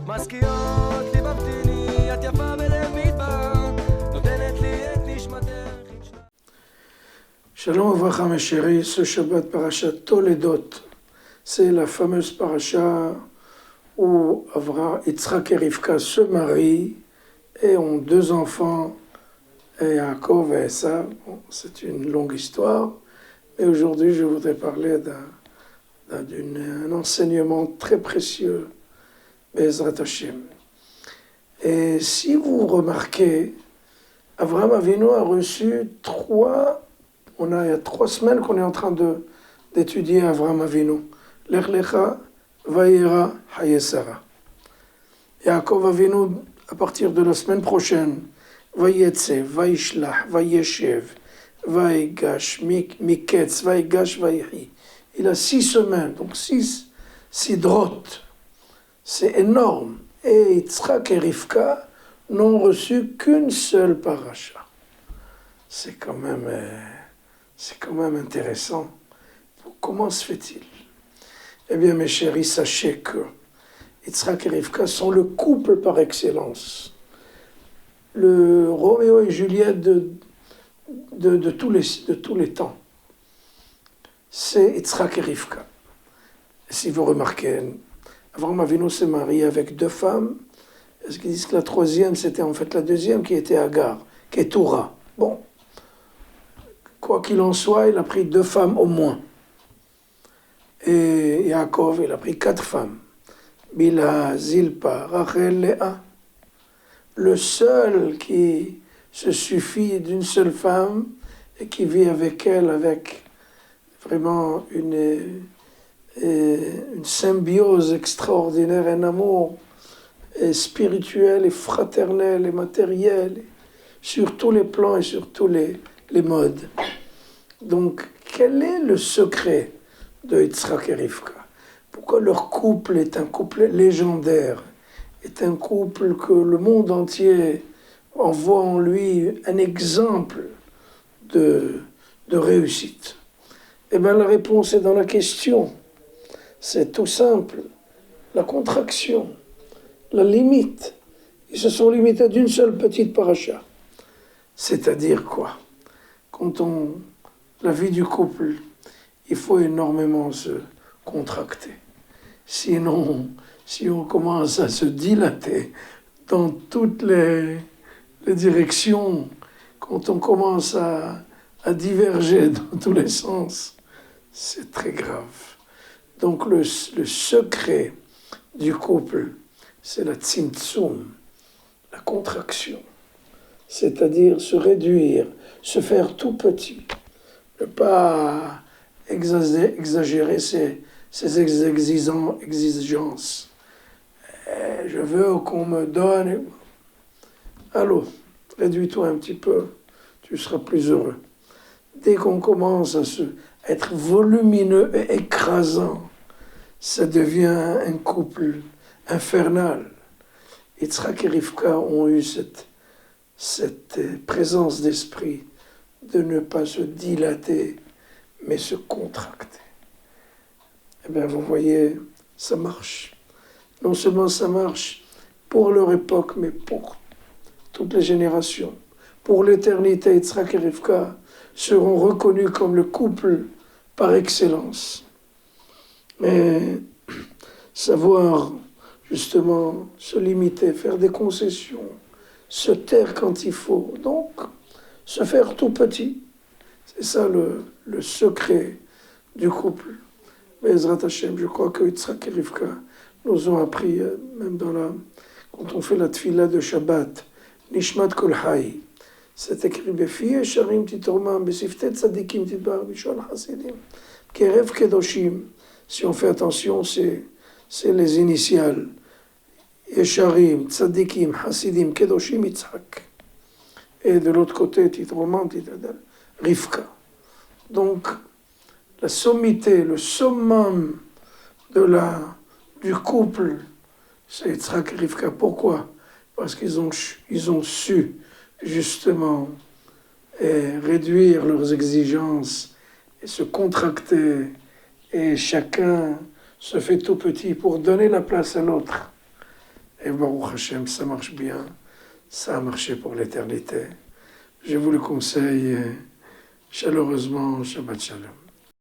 מזכירות לי במתיני, את יפה בלב מדבר, נותנת לי את נשמתך. Shalom Avracha mes chéris, ce Shabbat Parashat Toledot, c'est la fameuse paracha où Yitzhak et Rivka se marient et ont deux enfants, Yaakov et Esav. Bon, c'est une longue histoire, mais aujourd'hui je voudrais parler d'un enseignement très précieux, Be'ezrat Hashem. Et si vous remarquez, Avraham Avinu a reçu il y a 3 semaines qu'on est en train d'étudier Avraham Avinu. Lech lecha vayera hayesara. Yaakov Avinu, à partir de la semaine prochaine, vayetse, vayishlach, vayeshev, vayigash, miketz, vayigash, vayihi. Il a 6 semaines, donc 6 sidrot. C'est énorme. Et Yitzhak et Rivka n'ont reçu qu'une seule paracha. C'est quand même intéressant. Comment se fait-il? Eh bien, mes chéris, sachez que Yitzhak et Rivka sont le couple par excellence. Le Roméo et Juliette de tous les temps. C'est Yitzhak et Rivka. Si vous remarquez, Avraham Avinu s'est marié avec 2 femmes. Est-ce qu'ils disent que la 3e, c'était en fait la 2e qui était Agar, qui est Toura. Bon. Quoi qu'il en soit, il a pris 2 femmes au moins. Et Yaakov, il a pris 4 femmes. Bila, Zilpa, Rachel, Léa. Le seul qui se suffit d'une seule femme et qui vit avec elle avec vraiment une symbiose extraordinaire, un amour spirituel et fraternel et matériel, sur tous les plans et sur tous les modes. Donc, quel est le secret de Yitzhak et Rivka? Pourquoi leur couple est un couple légendaire, est un couple que le monde entier en voit en lui un exemple de réussite? Eh bien, la réponse est dans la question. C'est tout simple. La contraction, la limite. Ils se sont limités d'une seule petite paracha. C'est-à-dire quoi? Quand la vie du couple, il faut énormément se contracter. Sinon, si on commence à se dilater dans toutes les directions, quand on commence à diverger dans tous les sens, c'est très grave. Donc le secret du couple, c'est la tzimtzum, la contraction. C'est-à-dire se réduire, se faire tout petit, ne pas exagérer ses exigences. Je veux qu'on me donne. Allô, réduis-toi un petit peu, tu seras plus heureux. Dès qu'on commence à être volumineux et écrasant, ça devient un couple infernal. Yitzhak et Rivka ont eu cette présence d'esprit de ne pas se dilater, mais se contracter. Eh bien, vous voyez, ça marche. Non seulement ça marche pour leur époque, mais pour toutes les générations. Pour l'éternité, Yitzhak et Rivka seront reconnus comme le couple par excellence. Mais savoir justement se limiter, faire des concessions, se taire quand il faut, donc se faire tout petit. C'est ça le secret du couple. Be'ezrat Hashem, je crois que Yitzhak et Rivka nous ont appris, même quand on fait la tfila de Shabbat, Nishmat Kol Hay, c'est écrit Befi Yesharim Titormam, Besiftet Tzadikim Tidbar, Bishon Hasidim, Kerev Kedoshim. Si on fait attention, c'est les initiales. Yesharim, Tzadikim, Hasidim, Kedoshim, Yitzhak. Et de l'autre côté, Titormam, Rivka. Donc, la sommité, le summum du couple, c'est Yitzhak et Rivka. Pourquoi? Parce qu'ils ont su justement réduire leurs exigences et se contracter, et chacun se fait tout petit pour donner la place à l'autre. Et Baruch Hashem, ça marche bien, ça a marché pour l'éternité. Je vous le conseille chaleureusement, Shabbat Shalom.